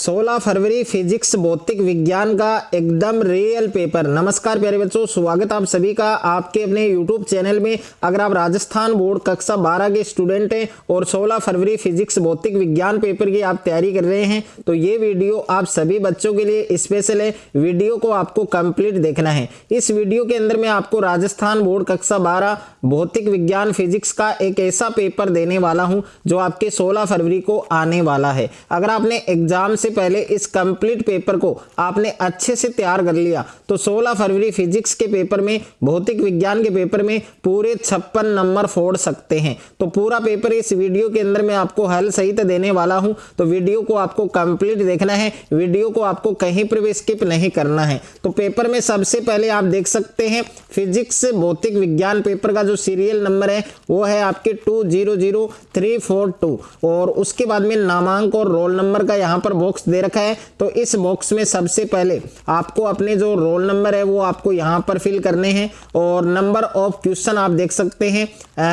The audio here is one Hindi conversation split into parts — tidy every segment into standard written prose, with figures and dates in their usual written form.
16 फरवरी फिजिक्स भौतिक विज्ञान का एकदम रियल पेपर। नमस्कार प्यारे बच्चों, स्वागत आप सभी का आपके अपने YouTube चैनल में। अगर आप राजस्थान बोर्ड कक्षा 12 के स्टूडेंट हैं और 16 फरवरी फिजिक्स भौतिक विज्ञान पेपर की आप तैयारी कर रहे हैं तो ये वीडियो आप सभी बच्चों के लिए स्पेशल है। वीडियो को आपको कंप्लीट देखना है। इस वीडियो के अंदर मैं आपको राजस्थान बोर्ड कक्षा 12 भौतिक विज्ञान फिजिक्स का एक ऐसा पेपर देने वाला हूं जो आपके 16 फरवरी को आने वाला है। अगर आपने एग्जाम से पहले इस कंप्लीट पेपर को आपने अच्छे से तैयार कर लिया तो 16 फरवरी फिजिक्स के पेपर में, भौतिक विज्ञान के पेपर में पूरे 56 नंबर फोड़ सकते हैं। तो पूरा पेपर इस वीडियो के अंदर मैं आपको हल सहित देने वाला हूं, तो वीडियो को आपको कंप्लीट देखना है। वीडियो को आपको कहीं पर भी स्किप नहीं करना है। तो पेपर में सबसे पहले आप देख सकते हैं फिजिक्स भौतिक विज्ञान पेपर का जो सीरियल नंबर है वो है आपके 200342 और उसके बाद में नामांक और रोल नंबर का यहाँ पर बॉक्स दे रखा है। तो इस बॉक्स में सबसे पहले आपको अपने जो रोल नंबर है वो आपको यहाँ पर फिल करने हैं और नंबर ऑफ क्वेश्चन आप देख सकते हैं।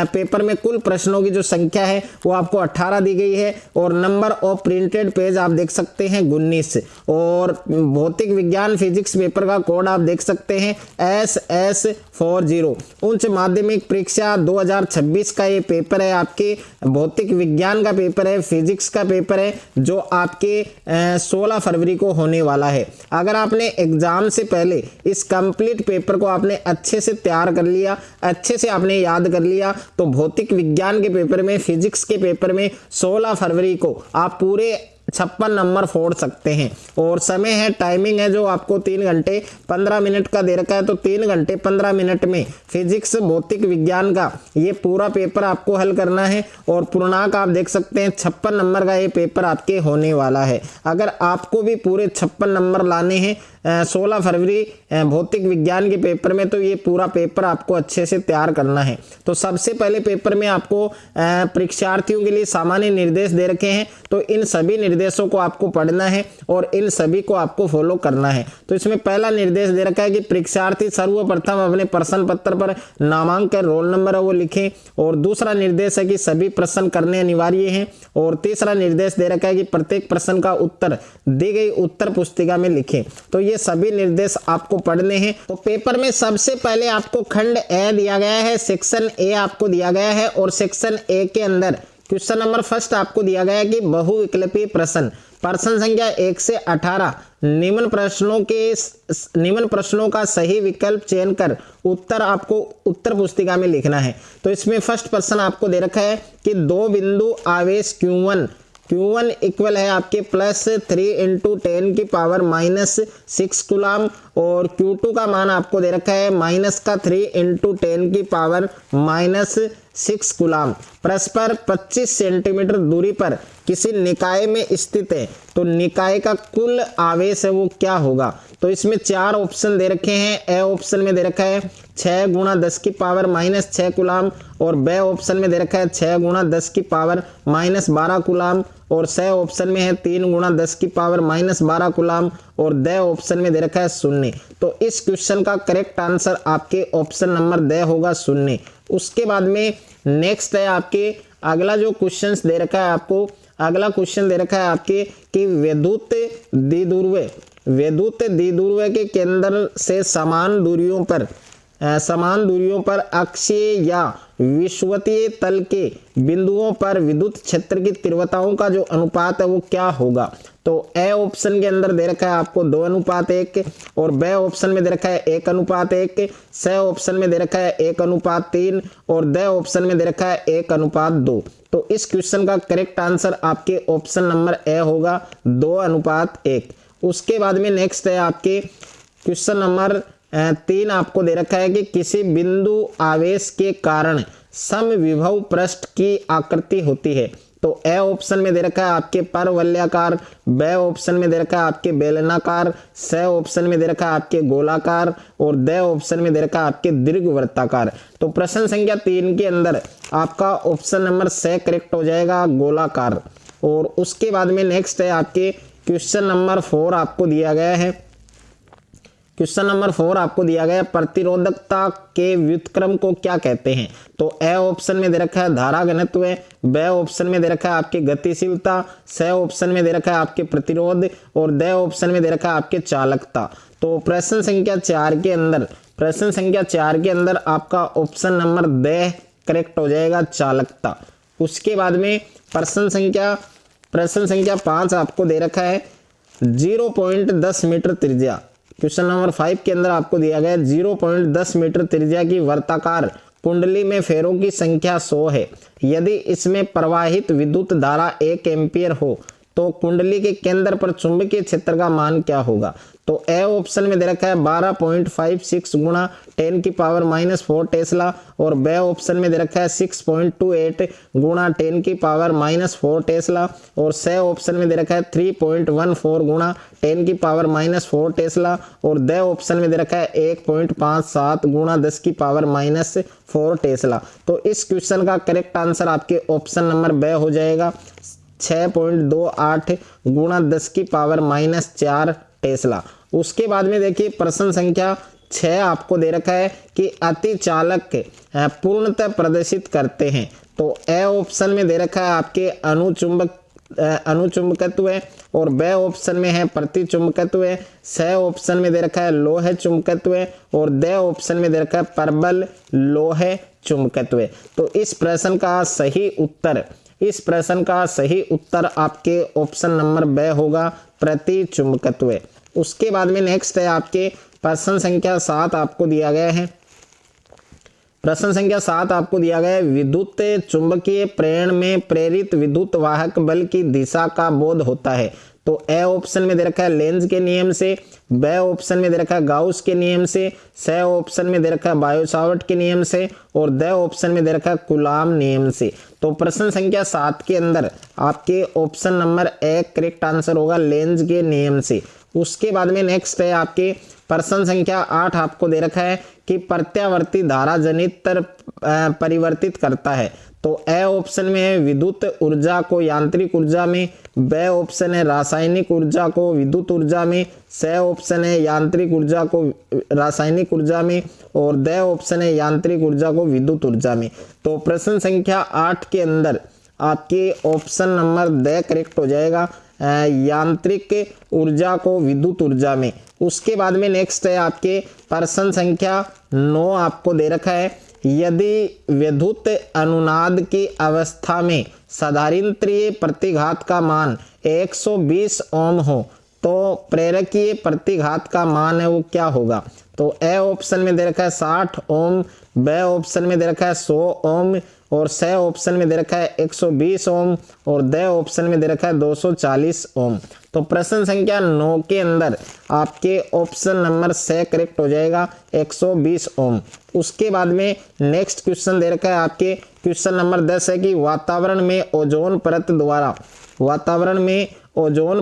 पेपर में कुल प्रश्नों की जो संख्या है वो आपको 18 दी गई है और नंबर ऑफ प्रिंटेड पेज आप देख सकते हैं 19 और भौतिक विज्ञान फिजिक्स पेपर का कोड आप देख सकते हैं SS40। उच्च माध्यमिक परीक्षा 2026 का ये पेपर है, आपके भौतिक विज्ञान का पेपर है, फिजिक्स का पेपर है जो आपके 16 फरवरी को होने वाला है। अगर आपने एग्जाम से पहले इस कंप्लीट पेपर को आपने अच्छे से तैयार कर लिया, अच्छे से आपने याद कर लिया तो भौतिक विज्ञान के पेपर में, फिजिक्स के पेपर में 16 फरवरी को आप पूरे 56 नंबर फोड़ सकते हैं। और समय है, टाइमिंग है जो आपको 3 घंटे 15 मिनट का दे रखा है। तो 3 घंटे 15 मिनट में फिजिक्स भौतिक विज्ञान का ये पूरा पेपर आपको हल करना है और पूर्णांक आप देख सकते हैं 56 नंबर का ये पेपर आपके होने वाला है। अगर आपको भी पूरे 56 नंबर लाने हैं 16 फरवरी भौतिक विज्ञान के पेपर में तो ये पूरा पेपर आपको अच्छे से तैयार करना है। तो सबसे पहले पेपर में आपको परीक्षार्थियों के लिए सामान्य निर्देश दे रखे हैं, तो इन सभी निर्देशों को आपको पढ़ना है और इन सभी को आपको फॉलो करना है। तो इसमें पहला निर्देश दे रखा है कि परीक्षार्थी सर्वप्रथम अपने प्रश्न पत्र पर नामांक रोल नंबर है वो लिखें और दूसरा निर्देश है कि सभी प्रश्न करने अनिवार्य हैं और तीसरा निर्देश दे रखा है कि प्रत्येक प्रश्न का उत्तर दी गई उत्तर पुस्तिका में लिखें। तो ये सभी निर्देश आपको पढ़ने हैं। तो पेपर में सबसे पहले आपको खंड ए दिया गया है, सेक्शन ए आपको दिया गया है और सेक्शन ए के अंदर क्वेश्चन नंबर फर्स्ट आपको दिया गया है कि बहुविकल्पीय प्रश्न संख्या 1 से 18 निम्न प्रश्नों का सही विकल्प चयन कर उत्तर आपको उत्तर पुस्तिका में लिखना है। तो इसमें फर्स्ट प्रश्न आपको दे रखा है कि दो बिंदु आवेश Q1 इक्वल है आपके +3 × 10 की पावर -6 कूलाम और Q2 का मान आपको दे रखा है -3 × 10 की पावर -6 कूलाम परस्पर 25 सेंटीमीटर दूरी पर किसी निकाय में स्थित है। तो निकाय का कुल आवेश है वो क्या होगा? तो इसमें 4 ऑप्शन दे रखे हैं। ए ऑप्शन में दे रखा है 6 × 10 की पावर -6 कूलाम और बी ऑप्शन में दे रखा है 6 × 10 की पावर -12 कूलाम और सी ऑप्शन में है 3 × 10 की पावर -12 कूलाम और द ऑप्शन में दे रखा है 0। तो इस क्वेश्चन का करेक्ट आंसर आपके ऑप्शन नंबर द होगा 0। उसके बाद में नेक्स्ट है आपके अगला जो क्वेश्चन दे रखा है आपको, अगला क्वेश्चन दे रखा है आपके कि विद्युत द्विध्रुव के केंद्र से समान दूरियों पर अक्षीय या विषुवतीय तल के बिंदुओं पर विद्युत क्षेत्र की तीव्रताओं का जो अनुपात है वो क्या होगा? तो ए ऑप्शन के अंदर दे रखा है आपको 2:1 और बी ऑप्शन में दे रखा है 1:1, सी ऑप्शन में दे रखा है 1:3 और द ऑप्शन में दे रखा है 1:2। तो इस क्वेश्चन का करेक्ट आंसर आपके ऑप्शन नंबर ए होगा 2:1। उसके बाद में नेक्स्ट है आपके क्वेश्चन नंबर 3 आपको दे रखा है कि किसी बिंदु आवेश के कारण समविभव पृष्ठ की आकृति होती है। तो ए ऑप्शन में दे रखा है आपके परवलयाकार, बी ऑप्शन में दे रखा है आपके बेलनाकार, सी ऑप्शन में दे रखा है आपके गोलाकार और द ऑप्शन में दे रखा है आपके दीर्घवृत्ताकार। तो प्रश्न संख्या 3 के अंदर आपका ऑप्शन नंबर सी करेक्ट हो जाएगा, गोलाकार। और उसके बाद में नेक्स्ट है आपके क्वेश्चन नंबर 4 आपको दिया गया है क्वेश्चन नंबर 4 आपको दिया गया प्रतिरोधकता के व्युत्क्रम को क्या कहते हैं। तो ए ऑप्शन में दे रखा है धारा घनत्व, बी ऑप्शन में दे रखा है आपकी गतिशीलता, सी ऑप्शन में दे रखा है आपके प्रतिरोध और डी ऑप्शन में दे रखा है आपके चालकता। तो प्रश्न संख्या 4 के अंदर आपका ऑप्शन नंबर डी करेक्ट हो जाएगा, चालकता। उसके बाद में प्रश्न संख्या 5 आपको दे रखा है 0.10 मीटर त्रिज्या। क्वेश्चन नंबर 5 के अंदर आपको दिया गया 0.10 मीटर त्रिज्या की वर्ताकार कुंडली में फेरों की संख्या 100 है। यदि इसमें प्रवाहित विद्युत धारा 1 एम्पीयर हो तो कुंडली के केंद्र पर चुंबकीय क्षेत्र का मान क्या होगा। तो ए ऑप्शन में दे रखा है 12.56 गुणा 10⁻⁴ टेस्ला और बी ऑप्शन में दे रखा है 6.28 गुणा 10⁻⁴ टेस्ला और सी ऑप्शन में दे रखा है 3.14 गुणा 10⁻⁴ टेस्ला और डी ऑप्शन में दे रखा है 1.57 गुणा 10⁻⁴ टेस्ला। तो इस क्वेश्चन का करेक्ट आंसर आपके ऑप्शन नंबर बी हो जाएगा 6.28 गुणा 10⁻⁴ टेस्ला। उसके बाद में देखिए प्रश्न संख्या 6 आपको दे रखा है कि अतिचालक पूर्णतः प्रदर्शित करते हैं। तो ए ऑप्शन में दे रखा है आपके अनुचुंबकत्व और बी ऑप्शन में है प्रतिचुंबकत्व, सी ऑप्शन में दे रखा है लोह चुंबकत्व और डी ऑप्शन में दे रखा है प्रबल लोह चुंबकत्व। तो इस प्रश्न का सही उत्तर आपके ऑप्शन नंबर बी होगा, प्रतिचुंबकत्व। उसके बाद में नेक्स्ट है आपके प्रश्न संख्या 7 आपको दिया गया है। प्रश्न संख्या 7 आपको दिया गया है विद्युत चुंबकीय प्रेरण में प्रेरित विद्युत वाहक बल की दिशा का बोध होता है। तो ए ऑप्शन में दे रखा है लेंज के नियम से, बी ऑप्शन में दे रखा है गाउस के नियम से, सी ऑप्शन में दे रखा है बायो-सावर्ट के नियम से और डी ऑप्शन में दे रखा है कूलाम नियम से। तो प्रश्न संख्या 7 के अंदर आपके option number A correct answer होगा लेंज के नियम से। उसके बाद में नेक्स्ट है आपके प्रश्न संख्या 8 आपको दे रखा है कि प्रत्यावर्ती धारा जनित परिवर्तित करता है। तो ए ऑप्शन में है विद्युत ऊर्जा को यांत्रिक ऊर्जा में, बी ऑप्शन है रासायनिक ऊर्जा को विद्युत ऊर्जा में, सी ऑप्शन है यांत्रिक ऊर्जा को रासायनिक ऊर्जा में और डी ऑप्शन है यांत्रिक ऊर्जा को विद्युत ऊर्जा में। तो प्रश्न संख्या 8 के अंदर आपके ऑप्शन नंबर डी करेक्ट हो जाएगा, यांत्रिक ऊर्जा को विद्युत ऊर्जा में। उसके बाद में नेक्स्ट है आपके प्रश्न संख्या 9 आपको दे रखा है यदि विद्युत अनुनाद की अवस्था में साधारणीय प्रतिघात का मान 120 ओम हो तो प्रेरकीय प्रतिघात का मान है वो क्या होगा। तो ए ऑप्शन में दे रखा है 60 ओम, बी ऑप्शन में दे रखा है 100 ओम और सी ऑप्शन में दे रखा है 120 ओम और डी ऑप्शन में दे रखा है 240 ओम। तो प्रश्न संख्या 9 के अंदर आपके ऑप्शन नंबर सी करेक्ट हो जाएगा 120 ओम। उसके बाद में नेक्स्ट क्वेश्चन दे रखा है आपके क्वेश्चन नंबर 10 है कि वातावरण में ओजोन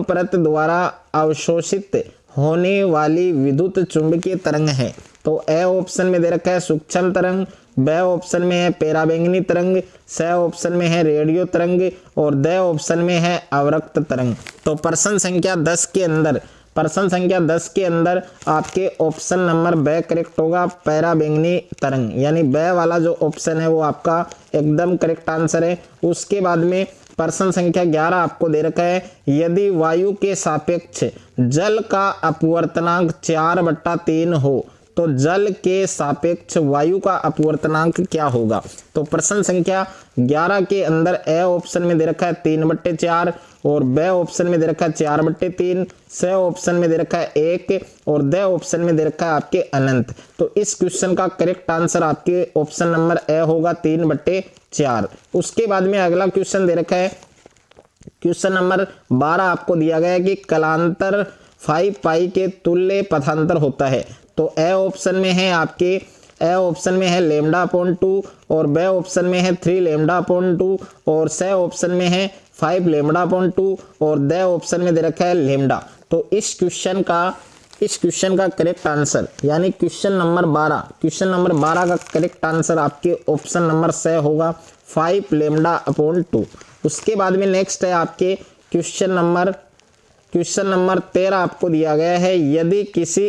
परत द्वारा अवशोषित होने वाली विद्युत चुंबकीय तरंग है। तो ए ऑप्शन में दे रखा है सूक्ष्म तरंग, बी ऑप्शन में है पराबैंगनी तरंग, सी ऑप्शन में है रेडियो तरंग और डी ऑप्शन में है अवरक्त तरंग। तो प्रश्न संख्या 10 के अंदर आपके ऑप्शन नंबर बी करेक्ट होगा, पराबैंगनी तरंग, यानी बी वाला जो ऑप्शन है वो आपका एकदम करेक्ट आंसर है। उसके बाद में प्रश्न संख्या 11 आपको दे रखा है यदि वायु के सापेक्ष जल का अपवर्तनांक 4/3 हो तो जल के सापेक्ष वायु का अपवर्तनांक क्या होगा। तो प्रश्न संख्या 11 के अंदर ए ऑप्शन में दे रखा है 3/4 और बी ऑप्शन में दे रखा है 4/3, सी ऑप्शन में दे रखा है 1 और डी ऑप्शन में दे रखा है आपके अनंत। तो इस क्वेश्चन का करेक्ट आंसर आपके ऑप्शन नंबर ए होगा 3/4। उसके बाद में अगला क्वेश्चन दे रखा है क्वेश्चन नंबर 12 आपको दिया गया है कि कलांतर 5 पाई के तुल्य पथांतर होता है। तो ए ऑप्शन में है आपके λ/2 और बी ऑप्शन में है 3λ/2 और सी ऑप्शन में है 5λ/2 और डी ऑप्शन में दे रखा है लैम्डा। तो इस क्वेश्चन का करेक्ट आंसर यानी क्वेश्चन नंबर 12 का करेक्ट आंसर आपके ऑप्शन नंबर सी होगा 5λ/2। उसके बाद में नेक्स्ट है आपके क्वेश्चन क्वेश्चन नंबर 13 आपको दिया गया है, यदि किसी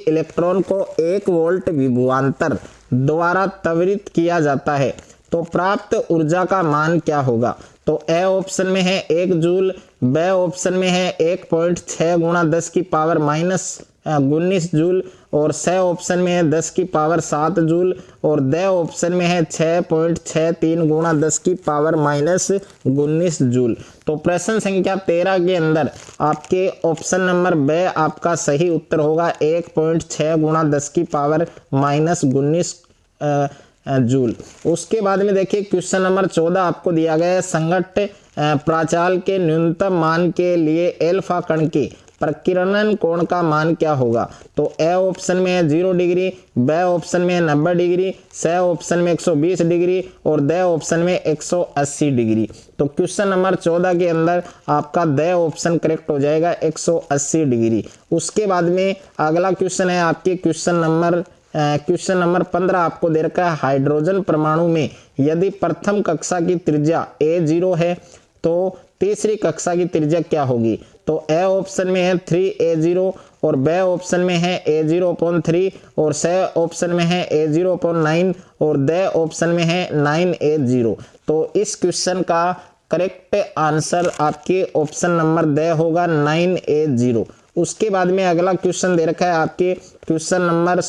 इलेक्ट्रॉन को 1 वोल्ट विभवांतर द्वारा त्वरित किया जाता है तो प्राप्त ऊर्जा का मान क्या होगा। तो ए ऑप्शन में है 1 जूल, बी ऑप्शन में है 1.6 गुणा 10 की पावर माइनस 19 जूल, और सी ऑप्शन में है 10 की पावर 7 जूल, और डी ऑप्शन में है 6.63 गुणा 10 की पावर माइनस 19 जूल। तो प्रश्न संख्या 13 के अंदर आपके ऑप्शन नंबर बी आपका सही उत्तर होगा, 1.6 गुणा 10 की पावर माइनस 19 जूल। उसके बाद में देखिए क्वेश्चन नंबर 14 आपको दिया गया है, संघट्ट प्राचाल के न्यूनतम मान के लिए एल्फा कण की प्रकीर्णन कोण का मान क्या होगा। तो ए ऑप्शन में है 0 डिग्री, बी ऑप्शन में है 90 डिग्री, सी ऑप्शन में 120 डिग्री, और डी ऑप्शन में 180 डिग्री। तो क्वेश्चन नंबर 14 के अंदर आपका डी ऑप्शन करेक्ट हो जाएगा, 180 डिग्री। उसके बाद में अगला क्वेश्चन है आपके क्वेश्चन नंबर 15 आपको दे रखा है, हाइड्रोजन परमाणु में यदि प्रथम कक्षा की त्रिज्या A0 है तो तीसरी कक्षा की त्रिज्या क्या होगी। तो ए ऑप्शन में है 3A0, और बी ऑप्शन में है A0/3, और सी ऑप्शन में है A0/9, और डी ऑप्शन में है 9A0। तो इस क्वेश्चन का करेक्ट आंसर आपके ऑप्शन नंबर डी होगा, 9A0। उसके बाद में अगला क्वेश्चन दे रखा है आपके क्वेश्चन नंबर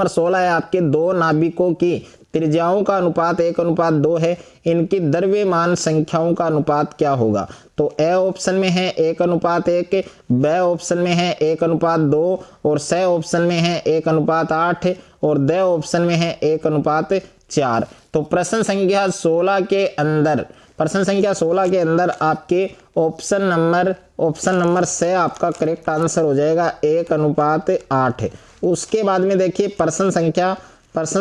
16 है आपके, दो नाभिकों की त्रिज्याओं का अनुपात 1:2 है, इनकी द्रव्यमान संख्याओं का अनुपात क्या होगा। तो ए ऑप्शन में है 1:1, बी ऑप्शन में है 1:2, और सी ऑप्शन में है 1:8, और डी ऑप्शन में है 1:4। तो प्रश्न संख्या 16 के अंदर आपके ऑप्शन नंबर से आपका करेक्ट आंसर हो जाएगा, 1:8। उसके बाद में देखिए प्रश्न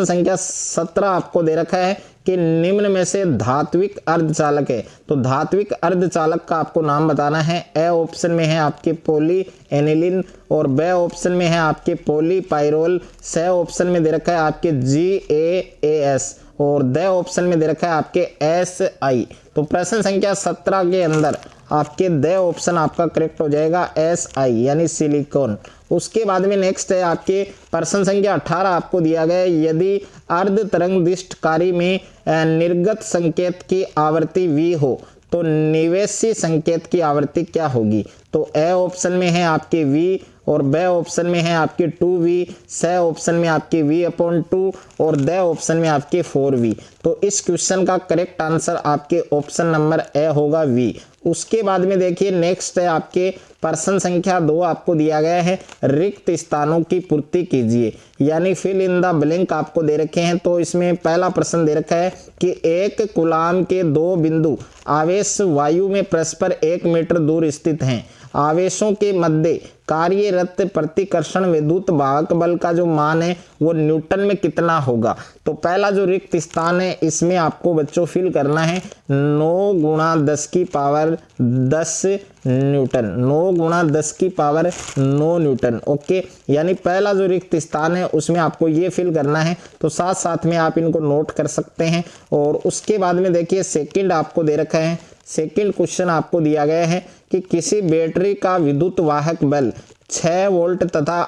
संख्या 17 आपको दे रखा है कि निम्न में से धात्विक अर्धचालक है। तो धात्विक अर्धचालक का आपको नाम बताना है। ए ऑप्शन में है आपके पॉली एनिलीन, और बी ऑप्शन में है आपके पॉलीपाइरोल, सी ऑप्शन में दे रखा है आपके GAAS, और डी ऑप्शन में दे रखा है आपके SI। तो प्रश्न संख्या 17 के अंदर आपके डी ऑप्शन आपका करेक्ट हो जाएगा, SI यानी सिलिकॉन। उसके बाद में नेक्स्ट है आपके प्रश्न संख्या 18 आपको दिया गया है, यदि अर्ध तरंग दृष्टकारी में निर्गत संकेत की आवृत्ति V हो तो निवेशी संकेत की आवृत्ति क्या होगी। तो ए ऑप्शन में है आपके V, और बी ऑप्शन में है आपके 2V, सी ऑप्शन में आपके V/2, और डी ऑप्शन में आपके 4V। तो इस क्वेश्चन का करेक्ट आंसर आपके ऑप्शन नंबर ए होगा, V। उसके बाद में देखिए नेक्स्ट है आपके प्रश्न संख्या 2 आपको दिया गया है, रिक्त स्थानों की पूर्ति कीजिए, यानी फिल इन द ब्लैंक आपको दे रखे हैं। तो इसमें पहला प्रश्न दे रखा है कि एक कूलाम के 2 बिंदु आवेश वायु में परस्पर 1 मीटर दूर स्थित हैं, आवेशों के मध्य कार्यरत प्रतिकर्षण विद्युत वाहक बल का जो मान है वो न्यूटन में कितना होगा। तो पहला जो रिक्त स्थान है इसमें आपको बच्चों फिल करना है 9 गुणा 10 की पावर 10 न्यूटन, 9 गुणा 10 की पावर 9 न्यूटन। ओके, यानी पहला जो रिक्त स्थान है उसमें आपको ये फिल करना है। तो साथ साथ में आप इनको नोट कर सकते हैं। और उसके बाद में देखिए सेकंड आपको दे रखा है, सेकंड क्वेश्चन आपको दिया गया है कि किसी बैटरी का विद्युत वाहक बल 6 वोल्ट तथा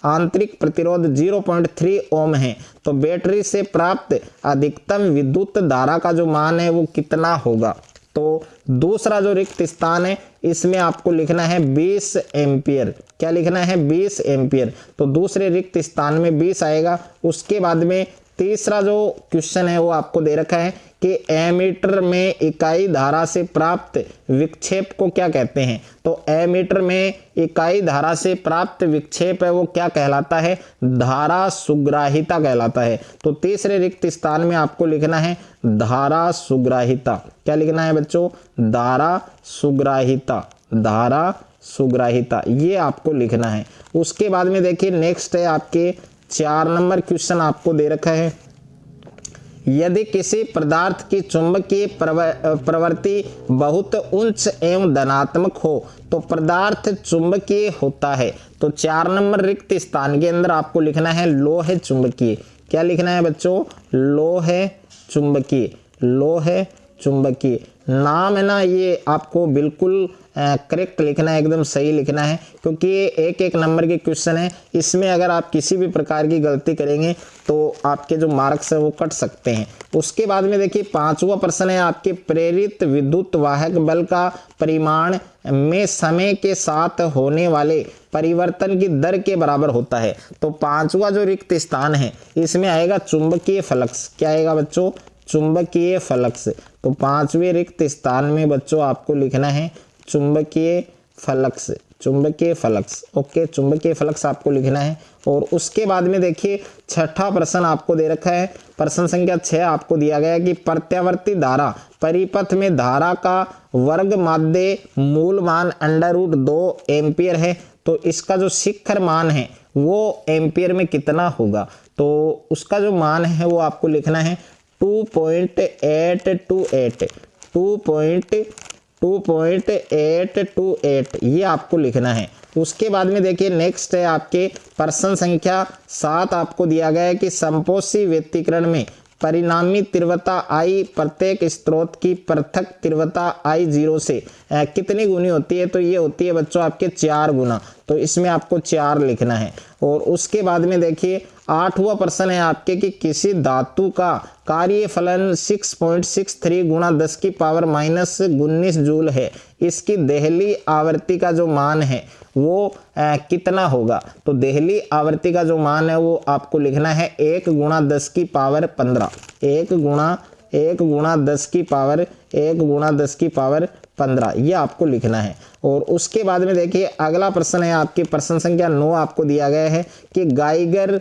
आंतरिक प्रतिरोध 0.3 ओम है, तो बैटरी से प्राप्त अधिकतम विद्युत धारा का जो मान है वो कितना होगा। तो दूसरा जो रिक्त स्थान है इसमें आपको लिखना है 20 एम्पियर। क्या लिखना है? 20 एम्पियर। तो दूसरे रिक्त स्थान में 20 आएगा। उसके बाद में तीसरा जो क्वेश्चन है वो आपको दे रखा है कि एमीटर में इकाई धारा से प्राप्त विक्षेप को क्या कहते हैं। तो एमीटर में इकाई धारा से प्राप्त विक्षेप है वो क्या कहलाता है? धारा सुग्राहिता कहलाता है। तो तीसरे रिक्त स्थान में आपको लिखना है धारा सुग्राहिता। क्या लिखना है बच्चों? धारा सुग्राहिता, धारा सुग्राहिता, ये आपको लिखना है। उसके बाद में देखिए नेक्स्ट है आपके 4 नंबर क्वेश्चन आपको दे रखा है, यदि किसी पदार्थ की चुंबकीय प्रवृत्ति बहुत उच्च एवं धनात्मक हो तो पदार्थ चुंबकीय होता है। तो 4 नंबर रिक्त स्थान के अंदर आपको लिखना है लोह चुंबकीय। क्या लिखना है बच्चों? लोह चुंबकीय, लोह चुंबकीय। नाम है ना, ये आपको बिल्कुल करेक्ट लिखना है, एकदम सही लिखना है, क्योंकि ये एक एक नंबर के क्वेश्चन है। इसमें अगर आप किसी भी प्रकार की गलती करेंगे तो आपके जो मार्क्स है वो कट सकते हैं। उसके बाद में देखिए 5वां प्रश्न है आपके, प्रेरित विद्युत वाहक बल का परिमाण में समय के साथ होने वाले परिवर्तन की दर के बराबर होता है। तो 5वां जो रिक्त स्थान है इसमें आएगा चुंबकीय फ्लक्स। क्या आएगा बच्चों? चुंबकीय फ्लक्स। तो 5वें रिक्त स्थान में बच्चों आपको लिखना है चुंबकीय फ्लक्स। चुंबकीय फ्लक्स, ओके, चुंबकीय फ्लक्स आपको लिखना है। और उसके बाद में देखिए 6ठा प्रश्न आपको दे रखा है, प्रश्न संख्या 6 आपको दिया गया है कि प्रत्यावर्ती धारा परिपथ में धारा का वर्ग माध्य मूल मान √2 एम्पियर है। तो इसका जो शिखर मान है वो एम्पियर में कितना होगा? तो उसका जो मान है वो आपको लिखना है 2.828, ये आपको लिखना है। उसके बाद में देखिए नेक्स्ट है आपके प्रश्न संख्या 7 आपको दिया गया है कि समपोषी व्यतिकरण में परिणामी तीव्रता I प्रत्येक स्रोत की पृथक तीव्रता I0 से कितनी गुनी होती है? तो ये होती है बच्चों आपके 4 गुना। तो इसमें आपको 4 लिखना है। और उसके बाद में देखिए 8वां प्रश्न है आपके कि किसी धातु का कार्यफलन 6.63 गुणा 10 की पावर -19 जूल है। इसकी देहली आवृत्ति का जो मान है वो कितना होगा? तो देहली आवृत्ति का जो मान है वो आपको लिखना है 1 गुणा 10 की पावर 15। 1 गुणा 10 की पावर 15, ये आपको लिखना है। और उसके बाद में देखिए अगला प्रश्न है आपके प्रश्न संख्या 9 आपको दिया गया है कि गाइगर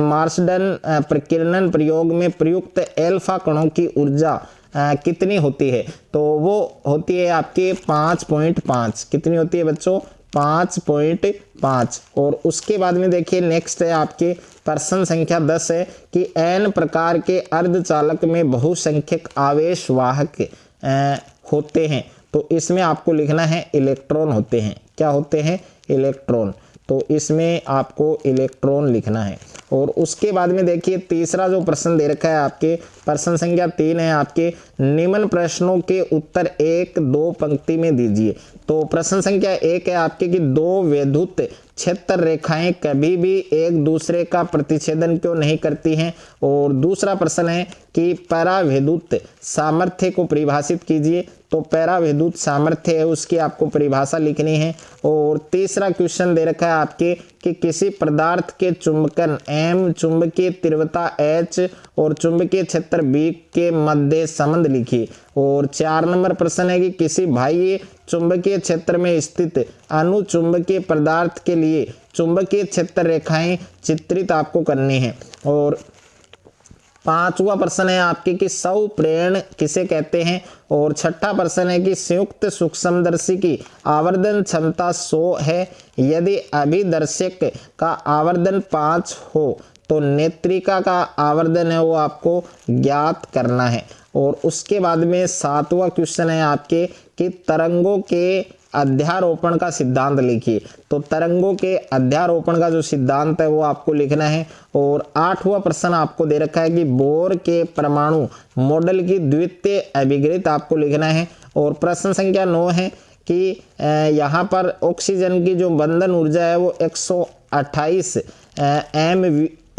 मार्सडन प्रकीर्णन प्रयोग में प्रयुक्त एल्फा कणों की ऊर्जा कितनी होती है? तो वो होती है आपके 5.5। कितनी होती है बच्चों? 5.5। और उसके बाद में देखिए नेक्स्ट है आपके प्रश्न संख्या 10 है कि n प्रकार के अर्धचालक में बहुसंख्यक आवेश वाहक होते हैं। तो इसमें आपको लिखना है इलेक्ट्रॉन होते हैं। क्या होते हैं? इलेक्ट्रॉन। तो इसमें आपको इलेक्ट्रॉन लिखना है। और उसके बाद में देखिए तीसरा जो प्रश्न दे रखा है आपके प्रश्न संख्या 3 है आपके, निम्न प्रश्नों के उत्तर 1-2 पंक्ति में दीजिए। तो प्रश्न संख्या 1 है आपके कि 2 विद्युत क्षेत्र रेखाएं कभी भी एक दूसरे का प्रतिच्छेदन क्यों नहीं करती हैं? और दूसरा प्रश्न है कि पराविद्युत सामर्थ्य को परिभाषित कीजिए। तो पराविद्युत सामर्थ्य है उसकी आपको परिभाषा लिखनी है। और तीसरा क्वेश्चन दे रखा है आपके कि किसी पदार्थ के चुंबकन M, चुंबकीय तीव्रता H और चुंबकीय क्षेत्र B के मध्य संबंध लिखिए। और 4 नंबर प्रश्न है कि किसी बाह्य चुंबकीय क्षेत्र में स्थित अनुचुंबकीय पदार्थ के लिए चुंबकीय क्षेत्र रेखाएं चित्रित आपको करनी है। और 5वां प्रश्न है आपके कि स्वप्रेरण किसे कहते हैं? और 6ठा प्रश्न है कि संयुक्त सूक्ष्मदर्शी की आवर्धन क्षमता 100 है। यदि अभिदर्शक का आवर्धन 5 हो तो नेत्रिका का आवर्धन है वो आपको ज्ञात करना है। और उसके बाद में 7वां क्वेश्चन है आपके कि तरंगों के अध्यारोपण का सिद्धांत लिखिए। तो तरंगों के अध्यारोपण का जो सिद्धांत है वो आपको लिखना है। और 8वां प्रश्न आपको दे रखा है कि बोर के परमाणु मॉडल की द्वितीय अभिग्रहित आपको लिखना है। और प्रश्न संख्या 9 है कि यहाँ पर ऑक्सीजन की जो बंधन ऊर्जा है वो 128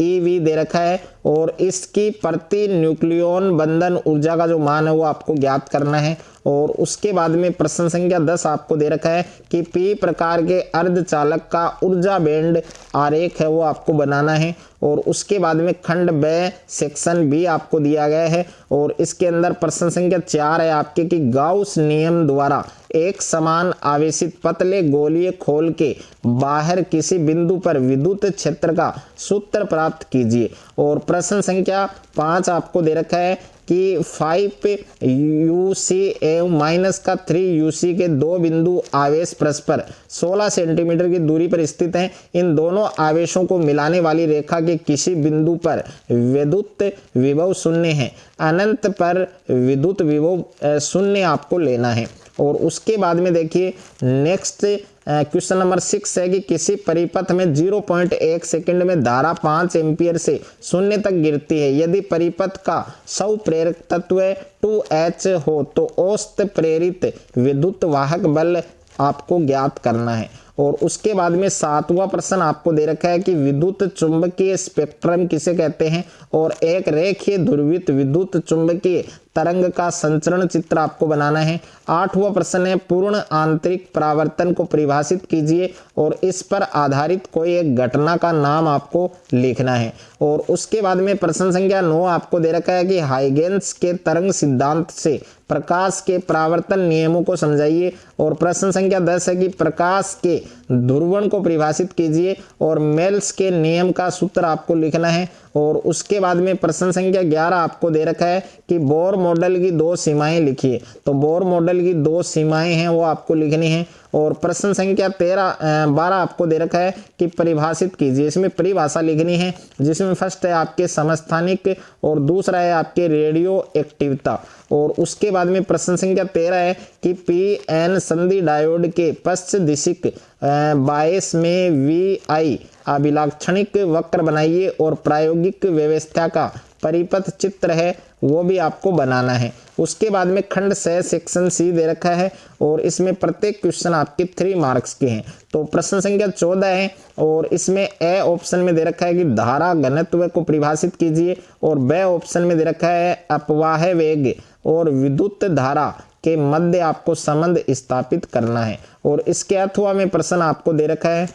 MeV दे रखा है। और इसकी प्रति न्यूक्लियॉन बंधन ऊर्जा का जो मान है वो आपको ज्ञात करना है। और उसके बाद में प्रश्न संख्या 10 आपको दे रखा है कि P प्रकार के अर्धचालक का ऊर्जा बैंड आरेख है वो आपको बनाना है। और उसके बाद में खंड ब सेक्शन बी आपको दिया गया है। और इसके अंदर प्रश्न संख्या 4 है आपके कि गाउस नियम द्वारा एक समान आवेशित पतले गोलीय खोल के बाहर किसी बिंदु पर विद्युत क्षेत्र का सूत्र प्राप्त कीजिए। और प्रश्न संख्या 5 आपको दे रखा है कि 5UC एवं -3UC के 2 बिंदु आवेश परस्पर 16 सेंटीमीटर की दूरी पर स्थित हैं। इन दोनों आवेशों को मिलाने वाली रेखा के किसी बिंदु पर विद्युत विभव 0 है। अनंत पर विद्युत विभव 0 आपको लेना है। और उसके बाद में देखिए नेक्स्ट क्वेश्चन नंबर 6 है कि किसी परिपथ में 0.1 सेकंड में धारा 5 एम्पियर से शून्य तक गिरती है। यदि परिपथ का स्वप्रेरक तत्व 2H हो तो औसत प्रेरित विद्युत वाहक बल आपको ज्ञात करना है। और उसके बाद में 7वां प्रश्न आपको दे रखा है कि विद्युत चुंबकीय स्पेक्ट्रम किसे कहते हैं और एक रेखीय ध्रुवित विद्युत चुंबकीय तरंग का संचरण चित्र आपको बनाना है। 8वां प्रश्न है पूर्ण आंतरिक परावर्तन को परिभाषित कीजिए और इस पर आधारित कोई एक घटना का नाम आपको लिखना है। और उसके बाद में प्रश्न संख्या 9 आपको दे रखा है कि हाइगेन्स के तरंग सिद्धांत से प्रकाश के परावर्तन नियमों को समझाइए। और प्रश्न संख्या 10 है कि प्रकाश के ध्रुवण को परिभाषित कीजिए और मेल्स के नियम का सूत्र आपको लिखना है। और उसके बाद में प्रश्न संख्या 11 आपको दे रखा है कि बोर मॉडल की 2 सीमाएं लिखिए। तो बोर मॉडल की 2 सीमाएं हैं वो आपको लिखनी है। और प्रश्न संख्या 12 आपको दे रखा है कि परिभाषित कीजिए। इसमें परिभाषा लिखनी है जिसमें फर्स्ट है आपके समस्थानिक और दूसरा है आपके रेडियो एक्टिवता। और उसके बाद में प्रश्न संख्या 13 है कि पीएन संधि डायोड के पश्च दिशिक बायस में VI अभिलाक्षणिक वक्र बनाइए और प्रायोगिक व्यवस्था का परिपथ चित्र है वो भी आपको बनाना है। उसके बाद में खंड 6 सेक्शन C दे रखा है और इसमें प्रत्येक क्वेश्चन आपके 3 मार्क्स के हैं। तो प्रश्न संख्या 14 है और इसमें ए ऑप्शन में दे रखा है कि धारा घनत्व को परिभाषित कीजिए और बी ऑप्शन में दे रखा है अपवाह वेग और विद्युत धारा के मध्य आपको संबंध स्थापित करना है। और इसके अथवा में प्रश्न आपको दे रखा है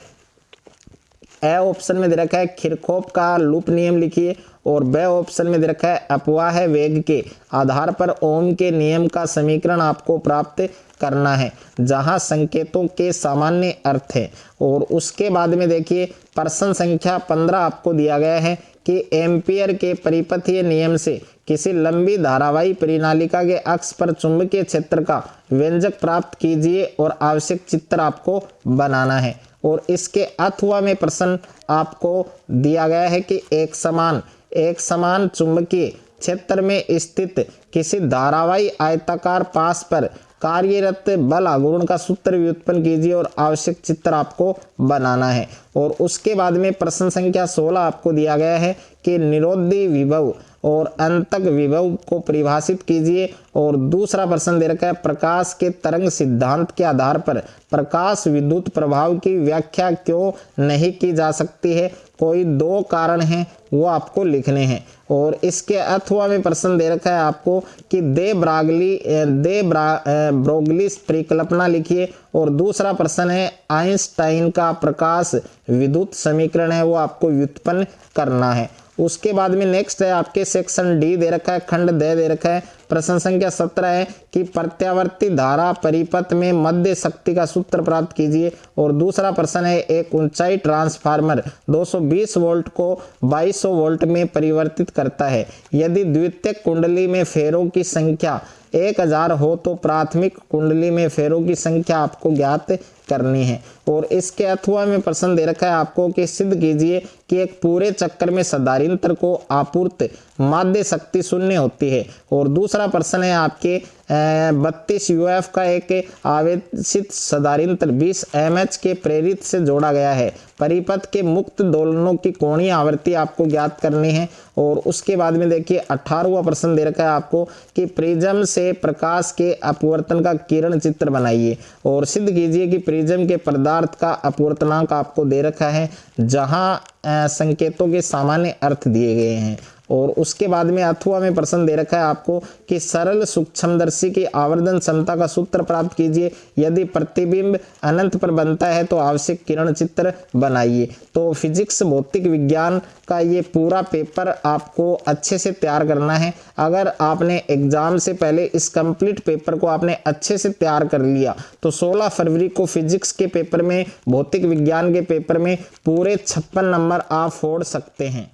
ए ऑप्शन में दे रखा है किरचॉफ का लूप नियम लिखिए और बी ऑप्शन में दे रखा है अपवाह वेग के आधार पर ओम के नियम का समीकरण आपको प्राप्त करना है जहां संकेतों के सामान्य अर्थ है। और उसके बाद में देखिए प्रश्न संख्या 15 आपको दिया गया है कि एम्पियर के परिपथीय नियम से किसी लंबी धारावाही परिनालिका के अक्ष पर चुंबकीय क्षेत्र का व्यंजक प्राप्त कीजिए और आवश्यक चित्र आपको बनाना है। और इसके अथवा में प्रश्न आपको दिया गया है कि एक समान चुंबकीय क्षेत्र में स्थित किसी धारावाही आयताकार पास पर कार्यरत बल आघूर्ण का सूत्र व्युत्पन्न कीजिए और आवश्यक चित्र आपको बनाना है। और उसके बाद में प्रश्न संख्या 16 आपको दिया गया है कि निरोधी विभव और अंतक विभव को परिभाषित कीजिए। और दूसरा प्रश्न दे रखा है प्रकाश के तरंग सिद्धांत के आधार पर प्रकाश विद्युत प्रभाव की व्याख्या क्यों नहीं की जा सकती है, कोई 2 कारण हैं वो आपको लिखने हैं। और इसके अथवा में प्रश्न दे रखा है आपको कि दे ब्रोगली परिकल्पना लिखिए। और दूसरा प्रश्न है आइंस्टाइन का प्रकाश विद्युत समीकरण है वो आपको व्युत्पन्न करना है। उसके बाद में नेक्स्ट है आपके सेक्शन डी दे रखा है खंड दे रखा है। प्रश्न संख्या 17 है कि प्रत्यावर्ती धारा परिपथ में मध्य शक्ति का सूत्र प्राप्त कीजिए। और दूसरा प्रश्न है एक ऊंचाई ट्रांसफार्मर 220 वोल्ट को 2200 वोल्ट में परिवर्तित करता है। यदि द्वितीयक कुंडली में फेरों की संख्या 1000 हो तो प्राथमिक कुंडली में फेरों की संख्या आपको ज्ञात करनी है। और इसके अथवा में प्रश्न दे रखा है आपको कि सिद्ध कीजिए कि एक पूरे चक्कर में सदारिंत्र को आपूर्त माध्य शक्ति शून्य होती है। और दूसरा प्रश्न है आपके 32 UF का एक आवेशित सदारिंत्र 20 mH के प्रेरित से जोड़ा गया है। परिपथ के मुक्त दोलनों की कोणीय आवृत्ति आपको ज्ञात करनी है। और उसके बाद में देखिए 18वां प्रश्न दे रखा है आपको कि प्रिज्म से प्रकाश के अपवर्तन का किरण चित्र बनाइए और सिद्ध कीजिए कि प्रिज्म के पदार्थ का अपवर्तनांक आपको दे रखा है जहां संकेतों के सामान्य अर्थ दिए गए हैं। और उसके बाद में अथवा में प्रश्न दे रखा है आपको कि सरल सूक्ष्मदर्शी की आवर्धन क्षमता का सूत्र प्राप्त कीजिए। यदि प्रतिबिंब अनंत पर बनता है तो आवश्यक किरण चित्र बनाइए। तो फिजिक्स भौतिक विज्ञान का ये पूरा पेपर आपको अच्छे से तैयार करना है। अगर आपने एग्जाम से पहले इस कंप्लीट पेपर को आपने अच्छे से तैयार कर लिया तो 16 फरवरी को फिजिक्स के पेपर में भौतिक विज्ञान के पेपर में पूरे 56 नंबर आप फोड़ सकते हैं।